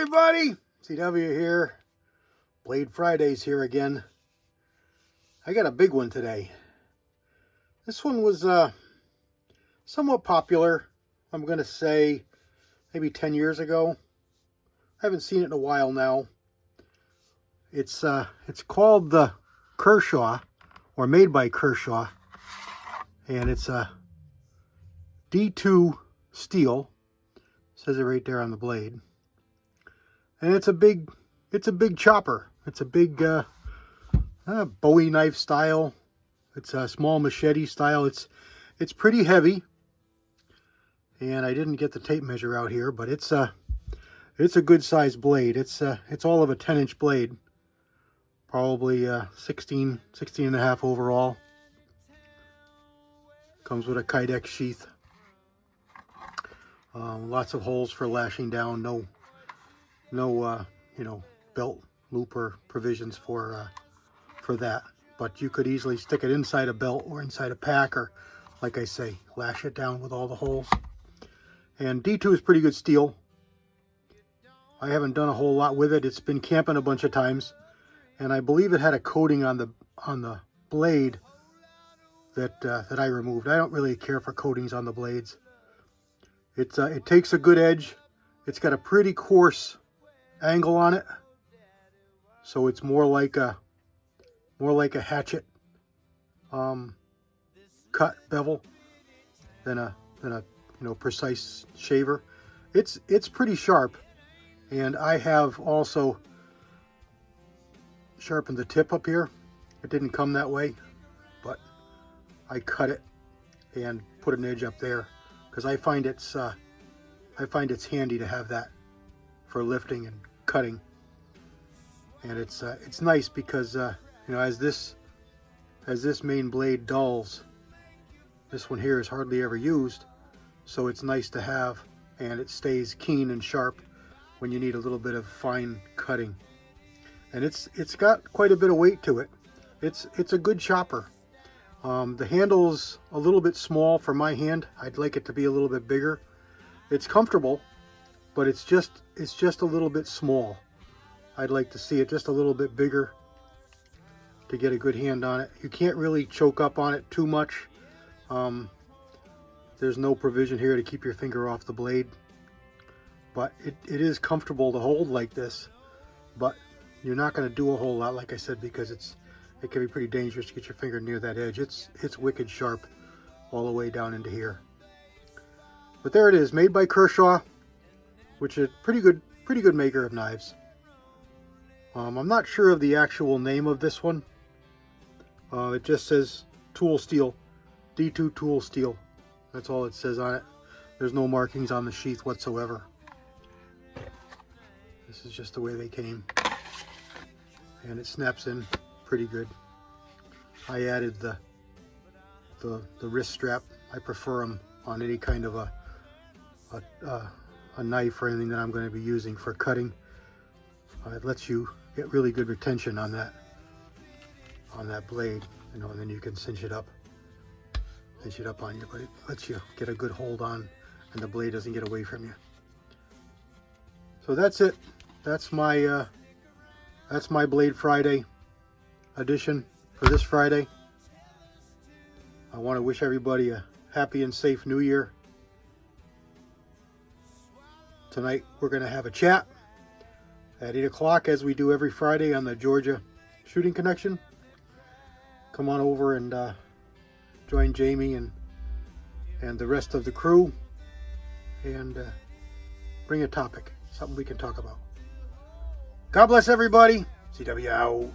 everybody, CW here. Blade Fridays here again. I got a big one today. This one was somewhat popular. I'm going to say maybe 10 years ago. I haven't seen it in a while now. It's called the Kershaw, or made by Kershaw, and it's a D2 steel. Says it right there on the blade. And it's a big chopper. It's a big Bowie knife style. It's a small machete style. It's pretty heavy. And I didn't get the tape measure out here, but it's a good sized blade. It's all of a 10-inch blade. Probably 16 and a half overall. Comes with a Kydex sheath. Lots of holes for lashing down. No belt loop or provisions for that. But you could easily stick it inside a belt or inside a pack, or, like I say, lash it down with all the holes. And D2 is pretty good steel. I haven't done a whole lot with it. It's been camping a bunch of times, and I believe it had a coating on the blade that I removed. I don't really care for coatings on the blades. It takes a good edge. It's got a pretty coarse angle on it, so it's more like a hatchet cut bevel than a precise shaver. It's pretty sharp, and I have also sharpened the tip up here. It didn't come that way, but I cut it and put an edge up there because I find it's handy to have that for lifting and cutting. And it's nice because as this main blade dulls, this one here is hardly ever used, so it's nice to have, and it stays keen and sharp when you need a little bit of fine cutting. And it's got quite a bit of weight to it. It's a good chopper. The handle's a little bit small for my hand. I'd like it to be a little bit bigger. It's comfortable, but it's just a little bit small. I'd like to see it just a little bit bigger to get a good hand on it. You can't really choke up on it too much. There's no provision here to keep your finger off the blade, but it is comfortable to hold like this. But you're not going to do a whole lot, like I said, because it can be pretty dangerous to get your finger near that edge. It's wicked sharp all the way down into here. But there it is, made by Kershaw, which is a pretty good maker of knives. I'm not sure of the actual name of this one. It just says tool steel, D2 tool steel. That's all it says on it. There's no markings on the sheath whatsoever. This is just the way they came. And it snaps in pretty good. I added the wrist strap. I prefer them on any kind of a knife or anything that I'm going to be using for cutting. It lets you get really good retention on that blade, and then you can cinch it up on you, but it lets you get a good hold on, and the blade doesn't get away from you. So that's it. That's my Blade Friday edition for this Friday. I want to wish everybody a happy and safe New Year. Tonight we're going to have a chat at 8 o'clock, as we do every Friday on the Georgia Shooting Connection. Come on over and join Jamie and the rest of the crew, and bring a topic, something we can talk about. God bless everybody. CW out.